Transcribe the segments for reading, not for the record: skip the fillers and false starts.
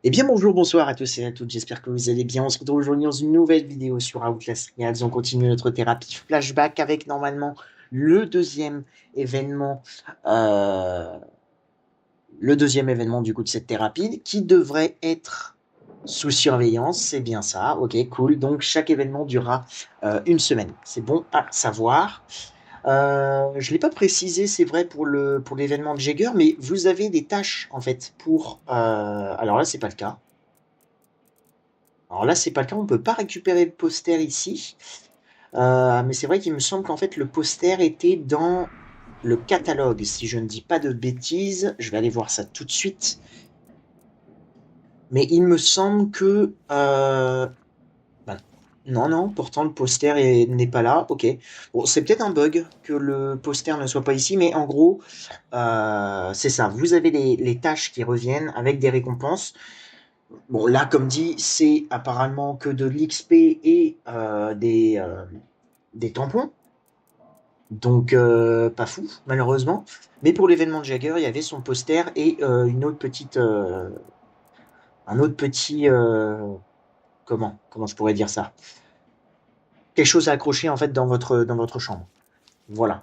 Eh bien bonjour, bonsoir à tous et à toutes, j'espère que vous allez bien. On se retrouve aujourd'hui dans une nouvelle vidéo sur Outlast Trials. On continue notre thérapie flashback avec normalement le deuxième événement, euh, le deuxième événement du coup de cette thérapie qui devrait être sous surveillance. C'est bien ça, ok, cool. Donc chaque événement durera une semaine. C'est bon à savoir. Je l'ai pas précisé, c'est vrai pour l'événement de Jäger, mais vous avez des tâches en fait pour. Alors là, c'est pas le cas. Alors là, c'est pas le cas, on peut pas récupérer le poster ici. Mais c'est vrai qu'il me semble qu'en fait le poster était dans le catalogue, si je ne dis pas de bêtises. Je vais aller voir ça tout de suite. Mais il me semble que bah, non, non, pourtant le poster n'est pas là. Ok. Bon, c'est peut-être un bug que le poster ne soit pas ici, mais en gros, c'est ça. Vous avez les tâches qui reviennent avec des récompenses. Bon, là, comme dit, c'est apparemment que de l'XP et des tampons. Donc, pas fou, malheureusement. Mais pour l'événement de Jagger, il y avait son poster et une autre petite, un autre petit, comment je pourrais dire ça? Quelque chose à accrocher en fait dans votre chambre. Voilà.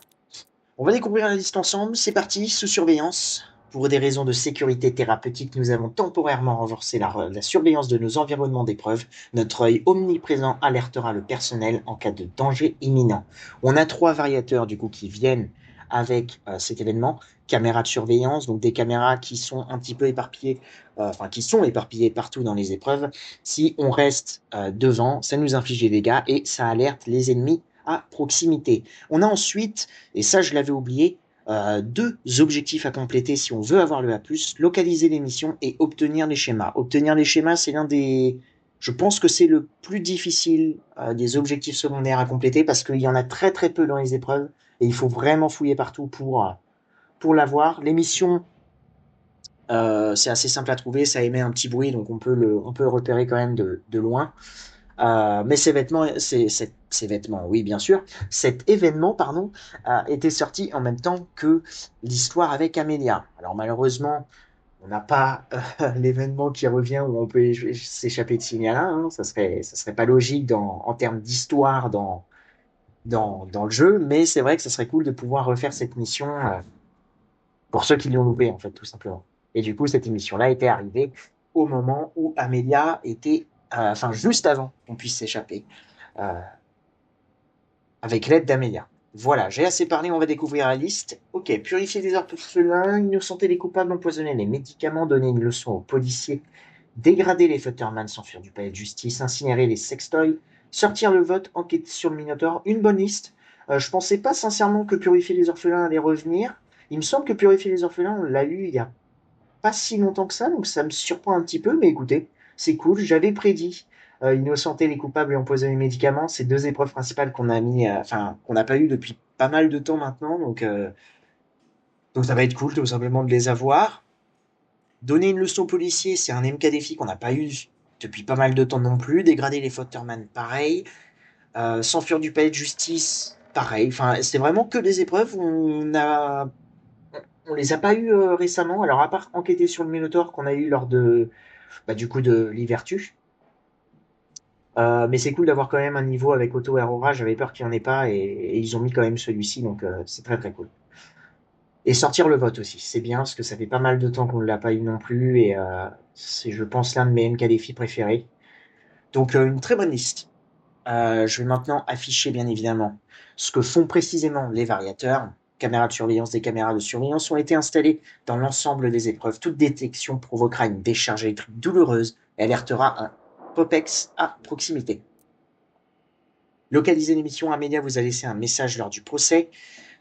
On va découvrir la liste ensemble. C'est parti, sous surveillance. Pour des raisons de sécurité thérapeutique, nous avons temporairement renforcé la surveillance de nos environnements d'épreuve. Notre œil omniprésent alertera le personnel en cas de danger imminent. On a trois variateurs du coup qui viennent avec cet événement. Caméras de surveillance, donc des caméras qui sont un petit peu éparpillées, enfin qui sont éparpillées partout dans les épreuves. Si on reste devant, ça nous inflige des dégâts et ça alerte les ennemis à proximité. On a ensuite, et ça je l'avais oublié, deux objectifs à compléter si on veut avoir le A+, localiser les missions et obtenir les schémas. Obtenir les schémas, c'est l'un des... Je pense que c'est le plus difficile des objectifs secondaires à compléter parce qu'il y en a très très peu dans les épreuves et il faut vraiment fouiller partout pour l'avoir. Les missions, c'est assez simple à trouver, ça émet un petit bruit donc on peut le repérer quand même de loin. Mais ces vêtements, oui, bien sûr, cet événement, pardon, était sorti en même temps que l'histoire avec Amelia. Alors malheureusement, on n'a pas l'événement qui revient où on peut s'échapper de Signala. Hein. Ça serait pas logique en termes d'histoire dans le jeu, mais c'est vrai que ça serait cool de pouvoir refaire cette mission pour ceux qui l'ont loupé, en fait, tout simplement. Et du coup, cette émission-là était arrivée au moment où Amelia était, enfin, juste avant qu'on puisse s'échapper euh, avec l'aide d'Amelia. Voilà, j'ai assez parlé, on va découvrir la liste. Ok, purifier des orphelins, innocenter les coupables, empoisonner les médicaments, donner une leçon aux policiers, dégrader les Futterman, s'enfuir du palais de justice, incinérer les sextoys, sortir le vote, enquêter sur le Minotaur, une bonne liste. Je pensais pas sincèrement que purifier les orphelins allait revenir. Il me semble que purifier les orphelins, on l'a eu il y a pas si longtemps que ça, donc ça me surprend un petit peu, mais écoutez, c'est cool. J'avais prédit innocenter les coupables et empoisonner les médicaments, ces deux épreuves principales qu'on a mis, enfin qu'on n'a pas eu depuis pas mal de temps maintenant, donc ça va être cool tout simplement de les avoir. Donner une leçon aux policiers, c'est un MK défi qu'on n'a pas eu depuis pas mal de temps non plus. Dégrader les Futterman, pareil. S'enfuir du palais de justice, pareil. Enfin, c'est vraiment que des épreuves où on les a pas eu récemment. Alors à part enquêter sur le Minotaur qu'on a eu lors de bah, du coup de l'Ivertu. Mais c'est cool d'avoir quand même un niveau avec Otto et Aurora. J'avais peur qu'il n'y en ait pas et ils ont mis quand même celui-ci, donc c'est très très cool. Et sortir le vote aussi, c'est bien parce que ça fait pas mal de temps qu'on ne l'a pas eu non plus et c'est, je pense, l'un de mes MK défis préférés. Donc une très bonne liste. Je vais maintenant afficher bien évidemment ce que font précisément les variateurs. Caméras de surveillance, des caméras de surveillance ont été installées dans l'ensemble des épreuves. Toute détection provoquera une décharge électrique douloureuse et alertera un Popex à proximité. Localisez l'émission Amelia vous a laissé un message lors du procès.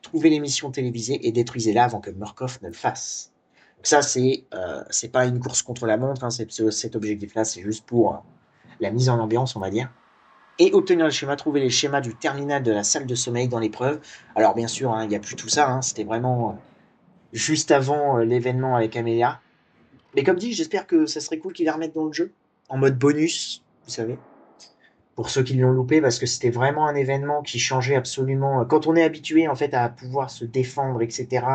Trouvez l'émission télévisée et détruisez-la avant que Murkoff ne le fasse. Donc ça, c'est pas une course contre la montre, hein, cet objectif-là, c'est juste pour la mise en ambiance, on va dire. Et obtenir le schéma, trouver les schémas du terminal de la salle de sommeil dans l'épreuve. Alors bien sûr, hein, il n'y a plus tout ça, hein, c'était vraiment juste avant l'événement avec Amelia. Mais comme dit, j'espère que ça serait cool qu'ils la remettent dans le jeu, en mode bonus, vous savez, pour ceux qui l'ont loupé, parce que c'était vraiment un événement qui changeait absolument. Quand on est habitué en fait à pouvoir se défendre, etc.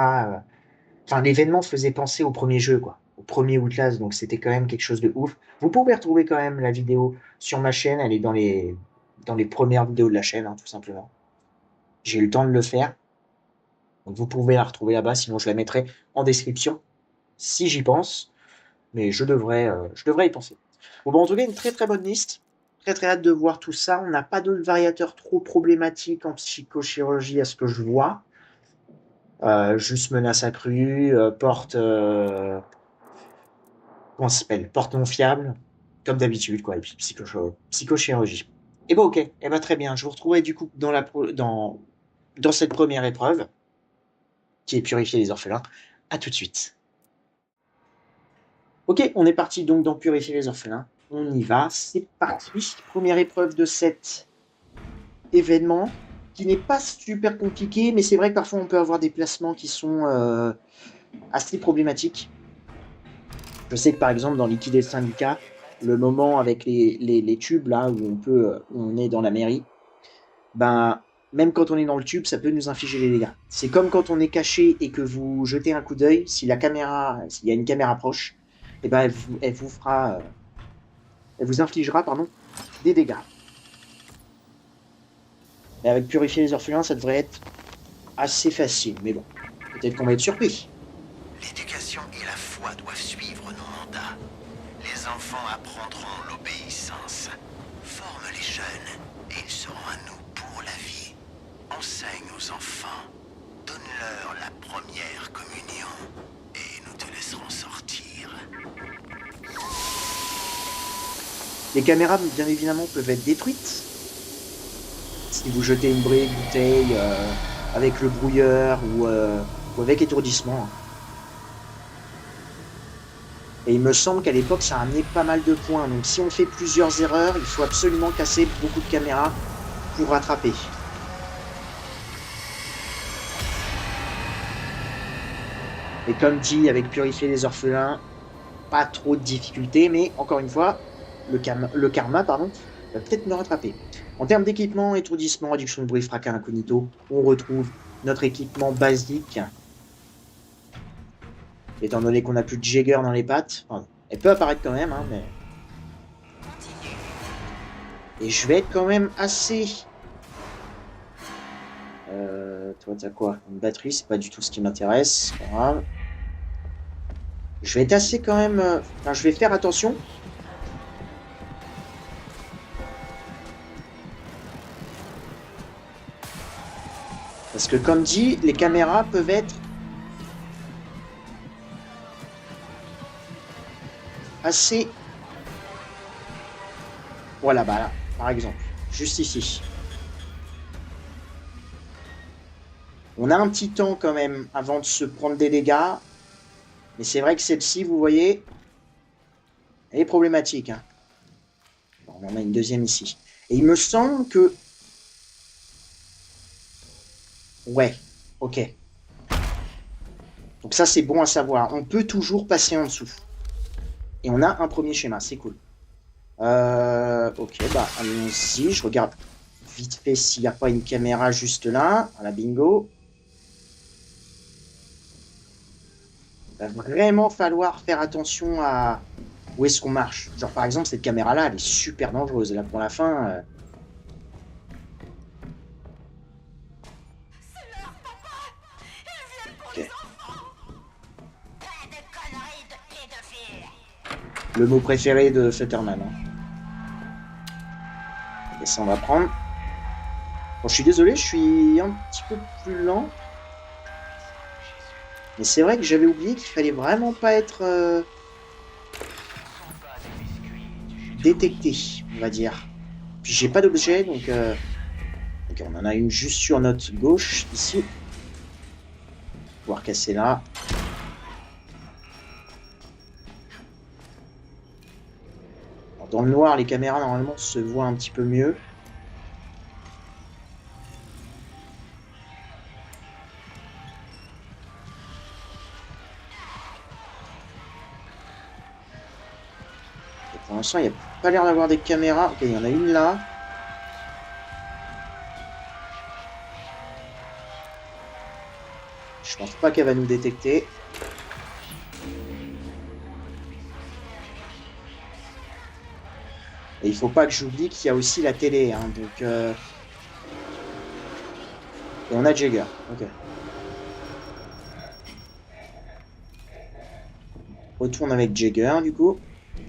Enfin, l'événement faisait penser au premier jeu, quoi. au premier Outlast, donc c'était quand même quelque chose de ouf. Vous pouvez retrouver quand même la vidéo sur ma chaîne, elle est dans les premières vidéos de la chaîne, hein, tout simplement. J'ai eu le temps de le faire, donc vous pouvez la retrouver là-bas, sinon je la mettrai en description, si j'y pense, mais je devrais y penser. Bon, en tout cas, une très très bonne liste. Très très hâte de voir tout ça. On n'a pas de variateur trop problématique en psychochirurgie à ce que je vois. Juste menace accrue, porte, comment ça s'appelle? Porte non fiable, comme d'habitude, quoi. Et puis psychochirurgie. Et bon, ok. Eh ben, très bien. Je vous retrouverai du coup dans cette première épreuve, qui est purifier les orphelins. À tout de suite. Ok, on est parti donc dans purifier les orphelins. On y va. C'est parti. Première épreuve de cet événement, qui n'est pas super compliqué, mais c'est vrai que parfois on peut avoir des placements qui sont assez problématiques. Je sais que par exemple dans Liquider le syndicat, le moment avec les tubes là où on est dans la mairie, ben même quand on est dans le tube, ça peut nous infliger des dégâts. C'est comme quand on est caché et que vous jetez un coup d'œil, s'il y a une caméra proche, et ben elle vous infligera des dégâts. Et avec purifier les orphelins, ça devrait être assez facile, mais bon, peut-être qu'on va être surpris. L'éducation et la foi doivent suivre nos mandats. Les enfants apprendront l'obéissance. Forme les jeunes et ils seront à nous pour la vie. Enseigne aux enfants. Donne-leur la première communion et nous te laisserons sortir. Les caméras, bien évidemment, peuvent être détruites. Si vous jetez une bouteille avec le brouilleur ou avec étourdissement. Et il me semble qu'à l'époque, ça a amené pas mal de points. Donc si on fait plusieurs erreurs, il faut absolument casser beaucoup de caméras pour rattraper. Et comme dit, avec purifier les orphelins, pas trop de difficultés, mais encore une fois, le karma, va peut-être me rattraper. En termes d'équipement, étourdissement, réduction de bruit, fracas incognito, on retrouve notre équipement basique. Étant donné qu'on n'a plus de Jagger dans les pattes, enfin, elle peut apparaître quand même, hein, mais... Et je vais être quand même assez... toi, t'as quoi? Une batterie, c'est pas du tout ce qui m'intéresse, c'est pas grave. Je vais être assez quand même... Enfin, je vais faire attention. Parce que comme dit, les caméras peuvent être assez... Voilà, bah là, par exemple, juste ici. On a un petit temps quand même avant de se prendre des dégâts. Mais c'est vrai que celle-ci, vous voyez, elle est problématique. Hein. Bon, on en a une deuxième ici. Et il me semble que... Ouais, ok. Donc ça, c'est bon à savoir. On peut toujours passer en dessous. Et on a un premier schéma, c'est cool. Ok, bah allons-y. Je regarde vite fait s'il n'y a pas une caméra juste là. Voilà, bingo. Il va vraiment falloir faire attention à où est-ce qu'on marche. Genre par exemple, cette caméra-là, elle est super dangereuse. Là, pour la fin... Okay. Le mot préféré de Futterman. Hein. Et ça, on va prendre. Bon, je suis désolé, je suis un petit peu plus lent. Mais c'est vrai que j'avais oublié qu'il fallait vraiment pas être détecté, on va dire. Puis j'ai pas d'objet, donc... Ok, on en a une juste sur notre gauche, ici. Pouvoir casser là. Alors, dans le noir, les caméras, normalement, se voient un petit peu mieux. Pour l'instant, il n'y a pas l'air d'avoir des caméras. Ok, il y en a une là. Je pense pas qu'elle va nous détecter. Et il faut pas que j'oublie qu'il y a aussi la télé, hein, donc... Et on a Jagger, ok. Retourne avec Jagger, du coup. Mais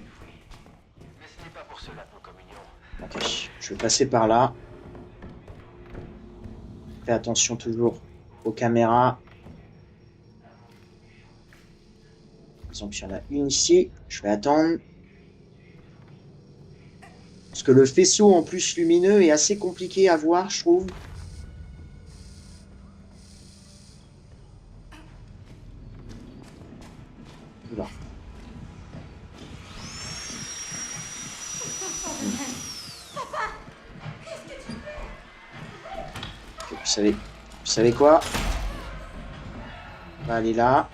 ce n'est pas pour cela que nous communions. Ok, je vais passer par là. Fais attention toujours aux caméras. Par exemple, il y en a une ici. Je vais attendre. Parce que le faisceau en plus lumineux est assez compliqué à voir, je trouve. Oula. Ok, vous savez quoi? On va aller là.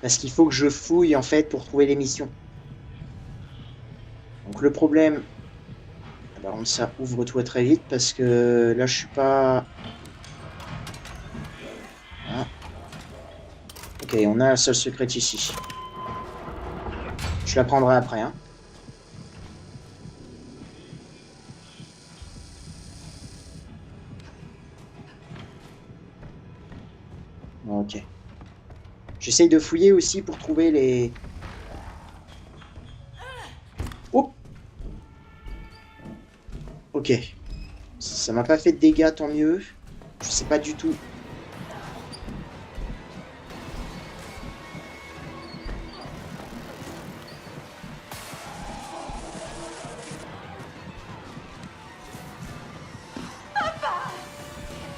Parce qu'il faut que je fouille en fait pour trouver les missions. Donc le problème... Par contre ça, ouvre-toi très vite parce que là je suis pas... Ah. Ok, on a la seule secrète ici. Je la prendrai après, hein. Ok. J'essaye de fouiller aussi pour trouver les... Oh! Ok. Ça m'a pas fait de dégâts, tant mieux. Je sais pas du tout.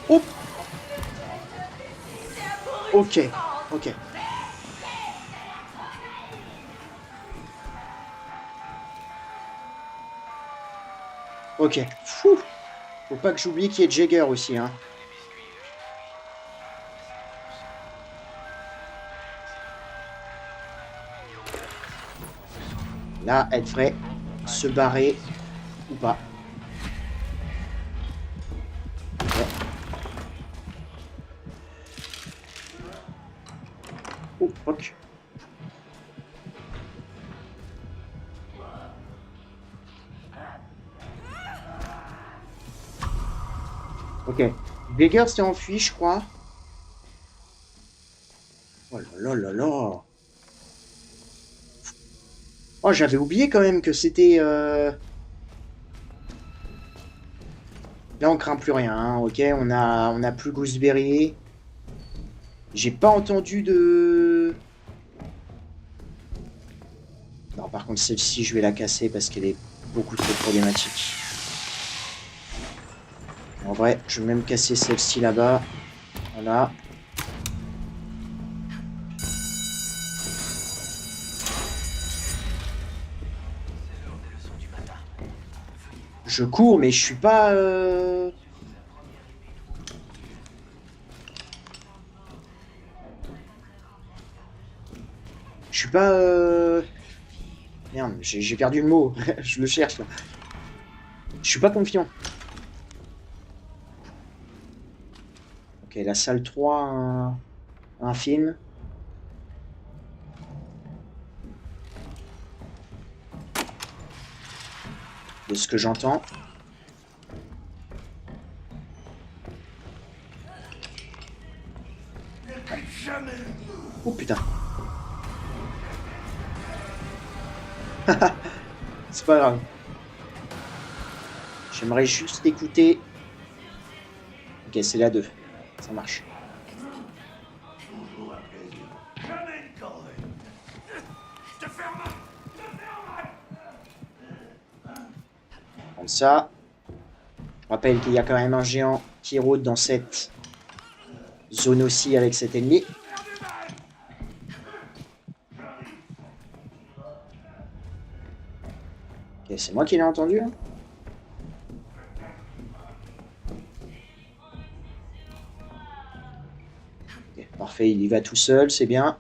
Oh! Ok. Ok. Ok. Fou! Faut pas que j'oublie qu'il y ait Jagger aussi, hein. Là, elle devrait se barrer ou pas. Ouais. Oh, ok. Ok. Jagger s'est enfui, je crois. Oh là là là là. Oh, j'avais oublié quand même que c'était... Là, on craint plus rien, hein. Ok, on a plus Gooseberry. J'ai pas entendu de... Non, par contre, celle-ci, je vais la casser parce qu'elle est beaucoup trop problématique. En vrai, je vais même casser celle-ci là-bas. Voilà. Je cours, mais je suis pas... Je suis pas... Merde, j'ai perdu le mot. Je le cherche, là. Je suis pas confiant. Ok, la salle 3, un film. De ce que j'entends. Oh putain. C'est pas grave. J'aimerais juste écouter. Ok, c'est la 2. Ça marche. Comme ça. Je rappelle qu'il y a quand même un géant qui rôde dans cette zone aussi avec cet ennemi. Ok, c'est moi qui l'ai entendu, hein. Ok, parfait, il y va tout seul, c'est bien.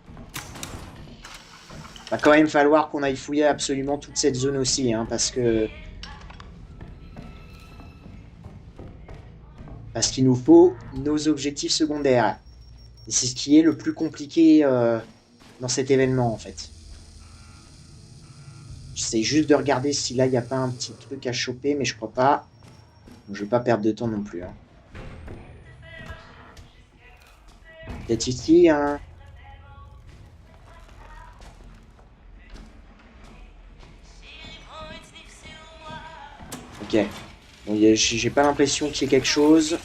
Va quand même falloir qu'on aille fouiller absolument toute cette zone aussi, hein, parce qu'il nous faut nos objectifs secondaires. Et c'est ce qui est le plus compliqué dans cet événement, en fait. J'essaie juste de regarder si là, il n'y a pas un petit truc à choper, mais je crois pas. Je vais pas perdre de temps non plus. Hein. Peut-être ici, hein. Ok. Bon, j'ai pas l'impression qu'il y ait quelque chose.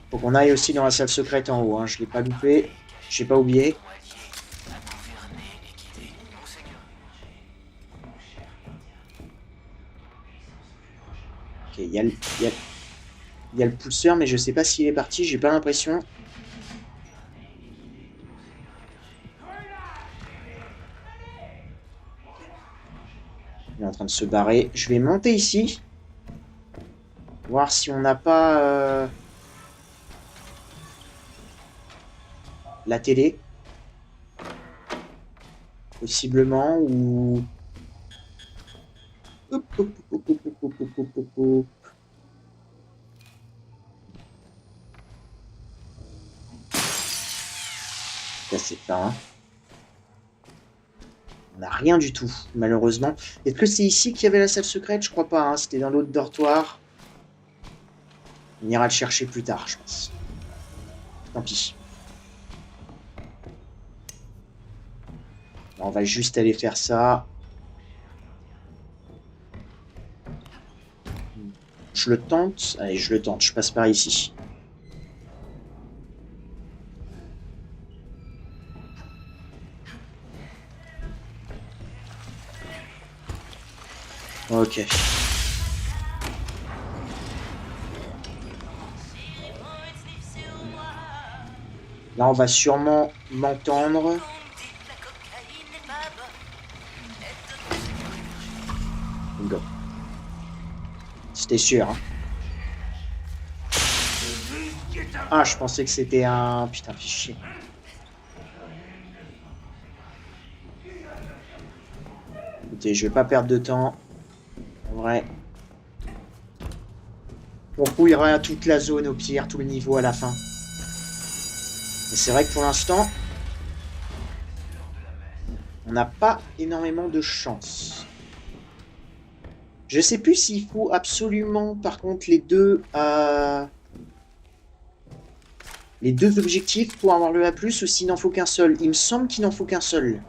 Faut qu'on aille aussi dans la salle secrète en haut. Hein. Je l'ai pas loupé. J'ai pas oublié. Ok, il y a le pousseur, mais je sais pas s'il est parti. J'ai pas l'impression. Il est en train de se barrer. Je vais monter ici. Voir si on n'a pas la télé. Possiblement. Ou... Hop, hop, hop, hop, hop, hop, hop, hop, hop. Ça, c'est pas. Hein. On n'a rien du tout, malheureusement. Est-ce que c'est ici qu'il y avait la salle secrète? Je crois pas. Hein. C'était dans l'autre dortoir. On ira le chercher plus tard, je pense. Tant pis. On va juste aller faire ça. Je le tente. Allez, je le tente. Je passe par ici. Ok. Là, on va sûrement m'entendre. Go. C'était sûr. Hein. Ah, je pensais que c'était un... Putain, fichier. Écoutez, je vais pas perdre de temps. En vrai. On fouillera toute la zone au pire, tout le niveau à la fin. Mais c'est vrai que pour l'instant, on n'a pas énormément de chance. Je sais plus s'il faut absolument, par contre, les deux objectifs pour avoir le A+, ou s'il n'en faut qu'un seul. Il me semble qu'il n'en faut qu'un seul.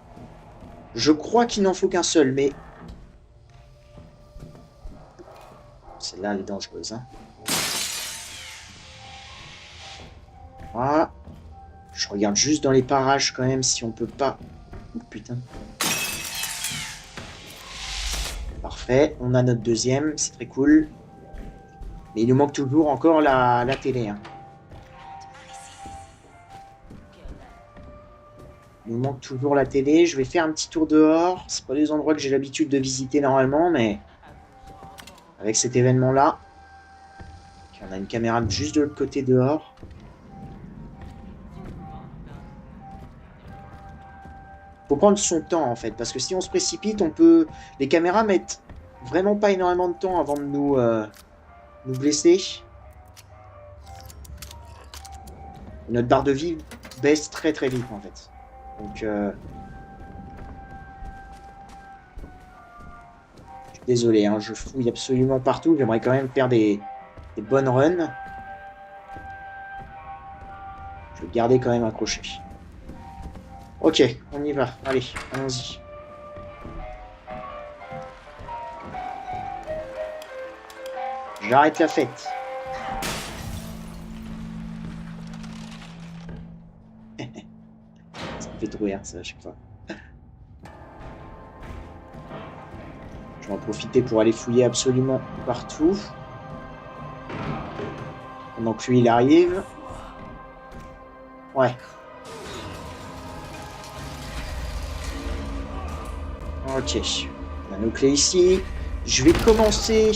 Je crois qu'il n'en faut qu'un seul, mais... Celle-là, elle est dangereuse. Hein. Voilà. Je regarde juste dans les parages quand même si on peut pas... Oh, putain. Parfait. On a notre deuxième. C'est très cool. Mais il nous manque toujours encore la télé. Hein. Il nous manque toujours la télé. Je vais faire un petit tour dehors. C'est pas des endroits que j'ai l'habitude de visiter normalement, mais... Avec cet événement-là... On a une caméra juste de l'autre côté dehors. Faut prendre son temps en fait, parce que si on se précipite, on peut... Les caméras mettent vraiment pas énormément de temps avant de nous blesser. Notre barre de vie baisse très très vite en fait. Donc... Je suis désolé, hein, je fouille absolument partout. J'aimerais quand même faire des bonnes runs. Je vais garder quand même accroché. Ok, on y va. Allez, allons-y. J'arrête la fête. Ça me fait trop rire, ça, à chaque fois. Je vais en profiter pour aller fouiller absolument partout. Pendant que lui, il arrive. Ouais. Ok. On a nos clés ici. Je vais commencer...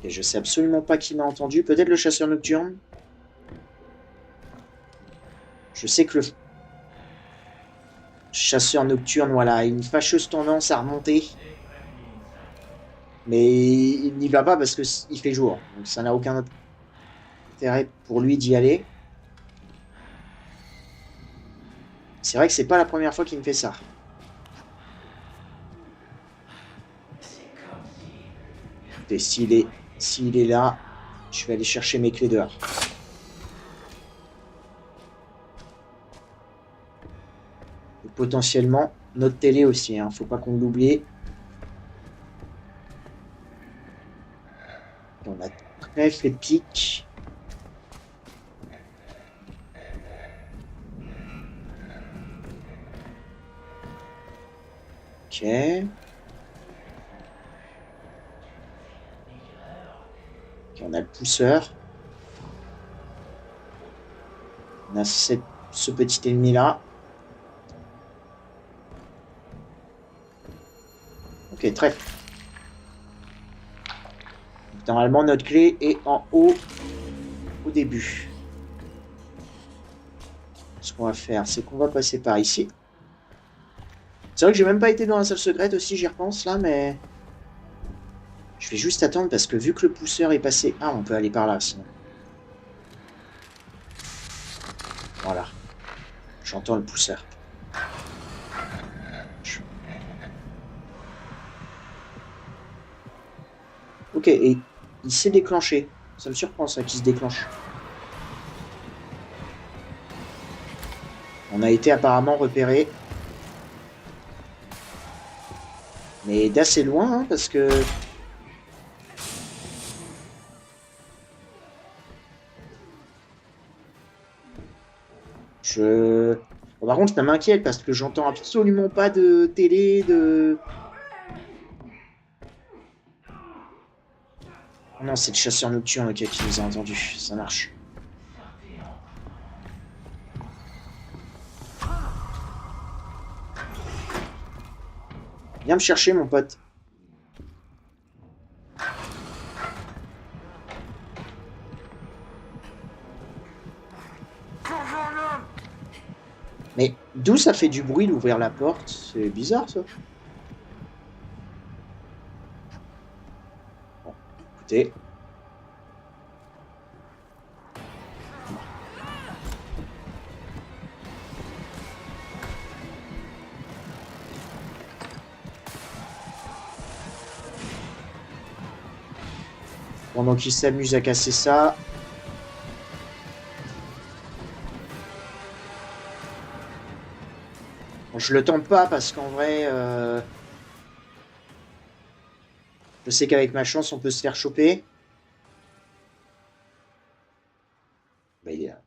Et je sais absolument pas qui m'a entendu. Peut-être le chasseur nocturne. Je sais que le... Chasseur nocturne, voilà, une fâcheuse tendance à remonter. Mais il n'y va pas parce que il fait jour. Donc ça n'a aucun intérêt pour lui d'y aller. C'est vrai que c'est pas la première fois qu'il me fait ça. Et s'il est là, je vais aller chercher mes clés dehors. Et potentiellement, notre télé aussi, hein, faut pas qu'on l'oublie. On a très fait pique. Ok. Ok, on a le pousseur. On a ce petit ennemi-là. Ok, très. Normalement, notre clé est en haut au début. Ce qu'on va faire, c'est qu'on va passer par ici. C'est vrai que j'ai même pas été dans la salle secrète aussi, j'y repense là, mais... Je vais juste attendre parce que vu que le pousseur est passé... Ah, on peut aller par là, sinon. Voilà. J'entends le pousseur. Ok, et il s'est déclenché. Ça me surprend, ça, qu'il se déclenche. On a été apparemment repéré. Mais d'assez loin, hein, parce que... Bon, par contre, ça m'inquiète parce que j'entends absolument pas de télé, de... Oh non, c'est le chasseur nocturne qui nous a entendus. Ça marche. Viens me chercher, mon pote. Mais d'où ça fait du bruit d'ouvrir la porte? C'est bizarre, ça. Bon, écoutez. Pendant qu'il s'amuse à casser ça... Bon, je le tente pas parce qu'en vrai... Je sais qu'avec ma chance, on peut se faire choper. Bah, il est là.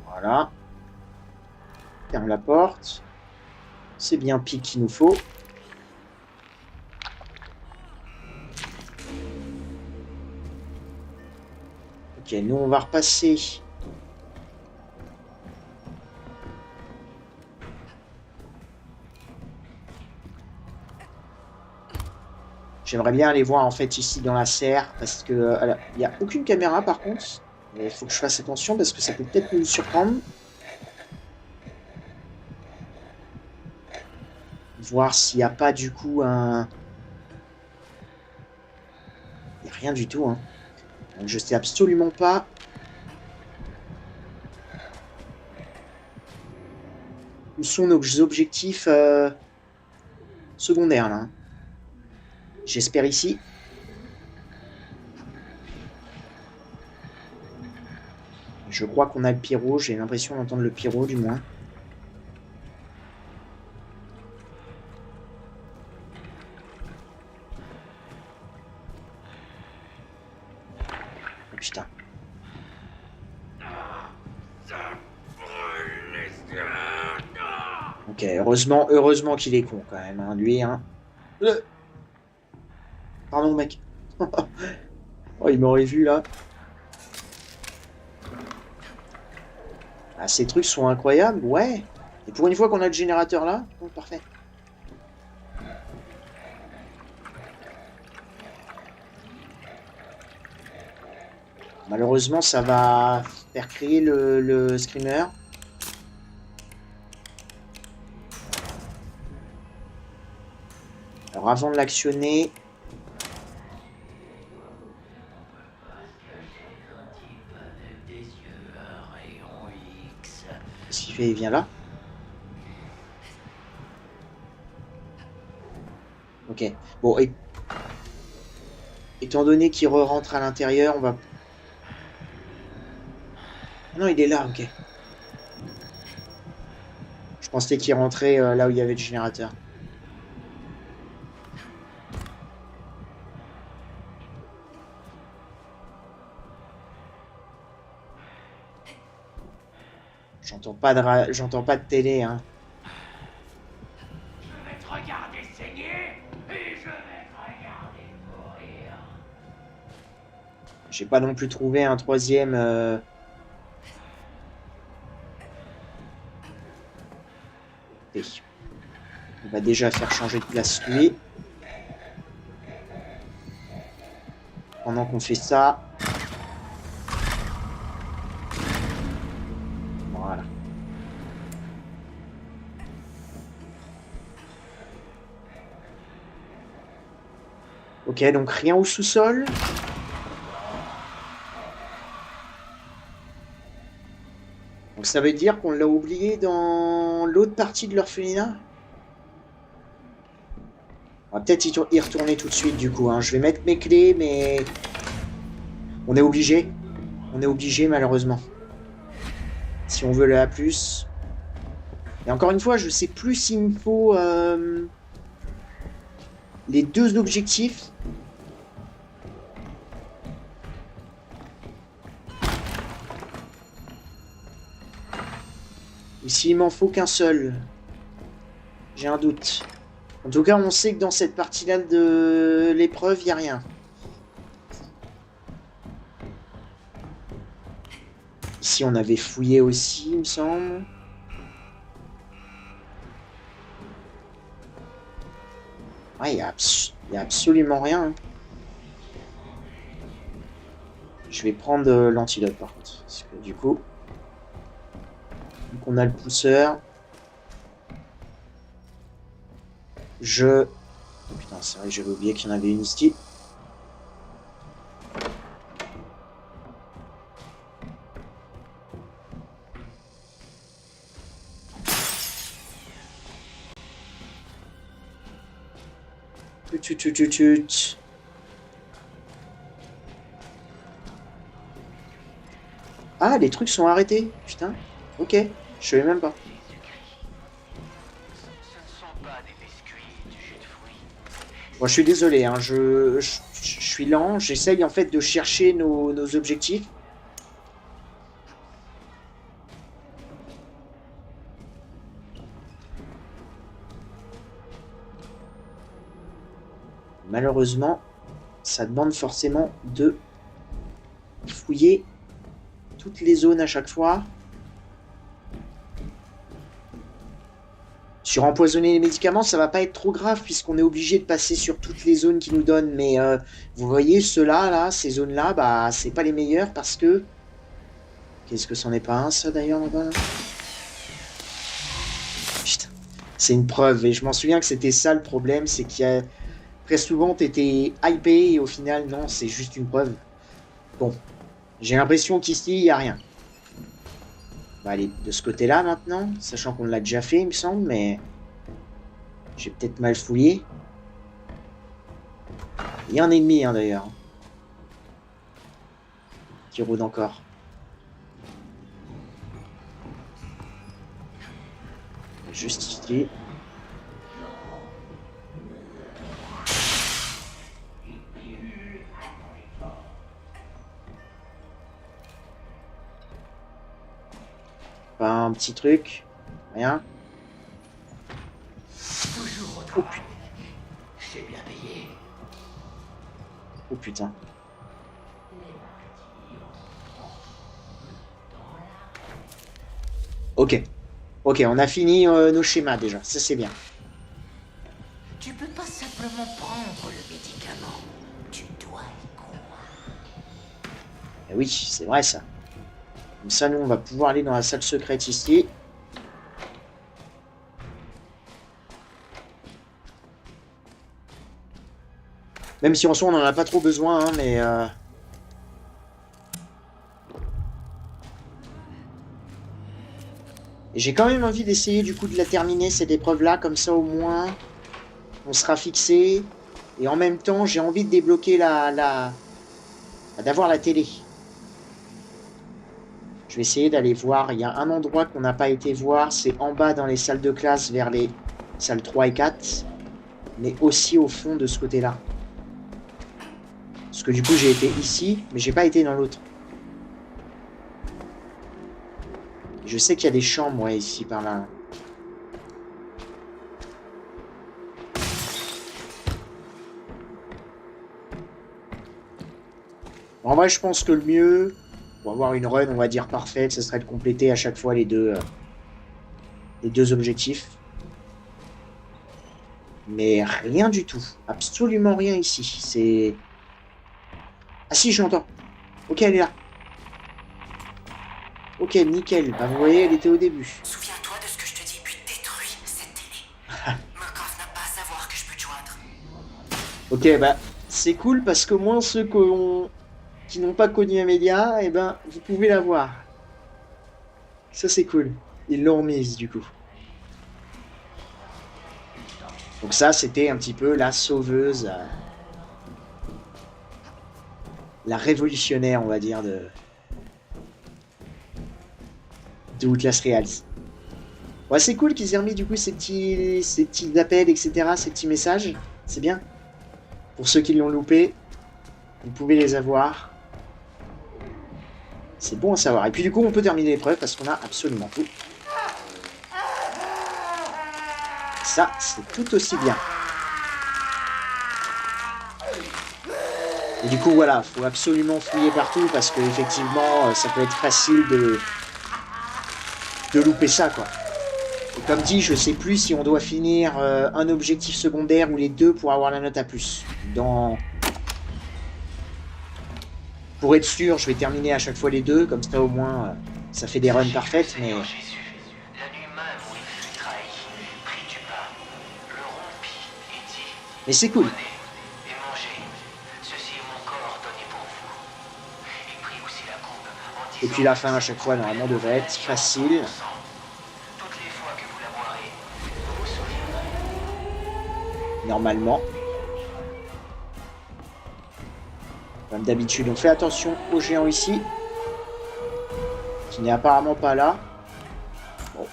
Voilà. Ferme la porte. C'est bien Pique qu'il nous faut. Ok, nous on va repasser. J'aimerais bien aller voir en fait ici dans la serre parce que il n'y a aucune caméra par contre. Il faut que je fasse attention parce que ça peut peut-être nous surprendre. Voir s'il n'y a pas du coup un... Il n'y a rien du tout. Hein. Donc, je sais absolument pas. Où sont nos objectifs secondaires là. J'espère ici. Je crois qu'on a le pyro. J'ai l'impression d'entendre le pyro du moins. Oh, putain. Ok, heureusement qu'il est con quand même, hein, lui. Hein. Pardon, mec. Oh, il m'aurait vu là. Ah, ces trucs sont incroyables, ouais. Et pour une fois qu'on a le générateur là, oh, parfait. Malheureusement, ça va faire créer le screamer. Alors avant de l'actionner, qu'est-ce qu'il fait? Il vient là? Ok. Bon, étant donné qu'il re-rentre à l'intérieur, on va... Ah non, il est là, ok. Je pensais qu'il rentrait là où il y avait le générateur. J'entends pas de télé, hein. Je vais te regarder saigner et je vais te regarder mourir. J'ai pas non plus trouvé un troisième... On va déjà faire changer de place lui. Pendant qu'on fait ça... Voilà. Ok, donc rien au sous-sol. Donc ça veut dire qu'on l'a oublié dans l'autre partie de l'orphelinat. On va peut-être y retourner tout de suite du coup. Hein. Je vais mettre mes clés, mais... On est obligé. On est obligé malheureusement. Si on veut le A+. Et encore une fois, je sais plus s'il me faut les deux objectifs. Ou s'il m'en faut qu'un seul. J'ai un doute. En tout cas, on sait que dans cette partie-là de l'épreuve, il n'y a rien. Ici, on avait fouillé aussi, il me semble. Ouais, il n'y a absolument rien. Hein. Je vais prendre l'antidote, par contre. Parce que du coup... Donc, on a le pousseur. Oh, putain, c'est vrai que j'avais oublié qu'il y en avait une ici. Ah, les trucs sont arrêtés. Putain. Ok. Je savais même pas. Bon, je suis désolé, hein, je suis lent, j'essaye en fait de chercher nos objectifs. Malheureusement, ça demande forcément de fouiller toutes les zones à chaque fois. Sur empoisonner les médicaments, ça va pas être trop grave puisqu'on est obligé de passer sur toutes les zones qu'ils nous donnent. Mais vous voyez, ceux-là, là, ces zones-là, bah, c'est pas les meilleures parce que... Qu'est-ce que c'en est pas un, ça, d'ailleurs, là-bas? Putain, c'est une preuve. Et je m'en souviens que c'était ça le problème, c'est qu'il y a... Très souvent, t'étais hypé et au final, non, c'est juste une preuve. Bon, j'ai l'impression qu'ici, il n'y a rien. On va aller de ce côté-là maintenant, sachant qu'on l'a déjà fait, il me semble, mais j'ai peut-être mal fouillé. Il y a un ennemi, hein, d'ailleurs, qui rôde encore. Juste ici. Pas un petit truc. Rien. Toujours au travail. C'est bien payé. Oh putain. Ok. Ok, on a fini nos schémas déjà. Ça, c'est bien. Tu peux pas simplement prendre le médicament. Tu dois y croire. Eh oui, c'est vrai ça. Comme ça, nous, on va pouvoir aller dans la salle secrète ici. Même si en soi, on n'en a pas trop besoin, hein, mais... J'ai quand même envie d'essayer, du coup, de la terminer, cette épreuve-là. Comme ça, au moins, on sera fixé. Et en même temps, j'ai envie de débloquer d'avoir la télé. Je vais essayer d'aller voir. Il y a un endroit qu'on n'a pas été voir. C'est en bas dans les salles de classe vers les salles 3 et 4. Mais aussi au fond de ce côté-là. Parce que du coup, j'ai été ici, mais j'ai pas été dans l'autre. Je sais qu'il y a des chambres, ouais, ici, par là. En vrai, je pense que le mieux, pour avoir une run, on va dire, parfaite, ce serait de compléter à chaque fois les deux objectifs. Mais rien du tout. Absolument rien ici. C'est... Ah si, je l'entends. Ok, elle est là. Ok, nickel. Bah, vous voyez, elle était au début. Souviens-toi de ce que je te dis, puis détruis cette télé. Murkoff n'a pas à savoir que je peux te joindre. Ok, bah, c'est cool parce que moins ceux qui n'ont pas connu Amelia, eh ben, vous pouvez la voir. Ça, c'est cool. Ils l'ont remise, du coup. Donc ça, c'était un petit peu la sauveuse, la révolutionnaire, on va dire, de Outlast Reals. Ouais, c'est cool qu'ils aient remis, du coup, ces petits appels, etc., ces petits messages. C'est bien. Pour ceux qui l'ont loupé, vous pouvez les avoir. C'est bon à savoir. Et puis, du coup, on peut terminer l'épreuve parce qu'on a absolument tout. Ça, c'est tout aussi bien. Et du coup, voilà, faut absolument fouiller partout parce que effectivement, ça peut être facile de louper ça, quoi. Et comme dit, je sais plus si on doit finir un objectif secondaire ou les deux pour avoir la note à plus. Pour être sûr, je vais terminer à chaque fois les deux, comme ça au moins, ça fait des runs parfaites, mais... La nuit même où il fut trahi, prit du pain, le rompit et dit: Mais c'est cool. Prenez et mangez, ceci est mon corps donné pour vous. Il prit aussi la coupe en disant: Et puis la fin à chaque fois, normalement, devrait être facile. Toutes les fois que vous la boirez, vous vous souviendrez. Normalement. Comme d'habitude, on fait attention au géant ici. Qui n'est apparemment pas là. Bon.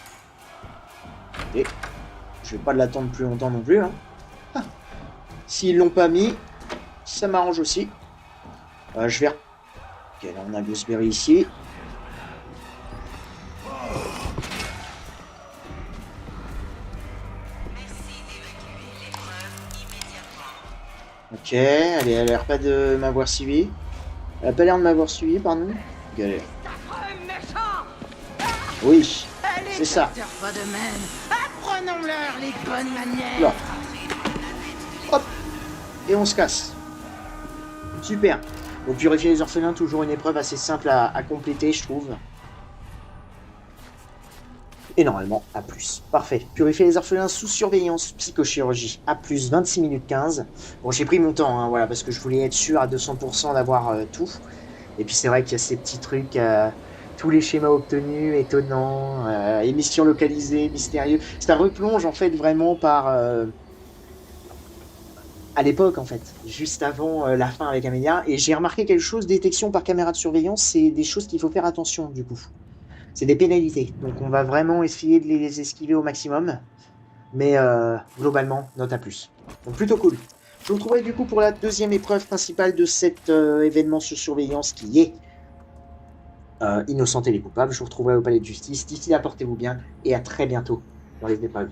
Et je vais pas l'attendre plus longtemps non plus. Hein. Ah. S'ils l'ont pas mis, ça m'arrange aussi. Je vais... Ok, là on a Gooseberry ici. Ok, elle a l'air pas de m'avoir suivi. Elle a pas l'air de m'avoir suivi, pardon. Galère. Oui, c'est ça. Pas de même. Apprenons-leur les bonnes manières. Là. Hop. Et on se casse. Super. Donc purifier les orphelins, toujours une épreuve assez simple à compléter, je trouve. Et normalement, à plus. Parfait. Purifier les orphelins sous surveillance, psychochirurgie, à plus 26 minutes 15. Bon, j'ai pris mon temps, hein, voilà, parce que je voulais être sûr à 200% d'avoir tout. Et puis c'est vrai qu'il y a ces petits trucs, tous les schémas obtenus, étonnants, émissions localisées, mystérieux. Ça replonge en fait vraiment par... à l'époque en fait, juste avant la fin avec Amelia. Et j'ai remarqué quelque chose, détection par caméra de surveillance, c'est des choses qu'il faut faire attention du coup. C'est des pénalités, donc on va vraiment essayer de les esquiver au maximum. Mais globalement, note à plus. Donc plutôt cool. Je vous retrouverai du coup pour la deuxième épreuve principale de cet événement sur surveillance qui est Innocenter les coupables. Je vous retrouverai au palais de justice. D'ici là, portez-vous bien et à très bientôt dans les épreuves.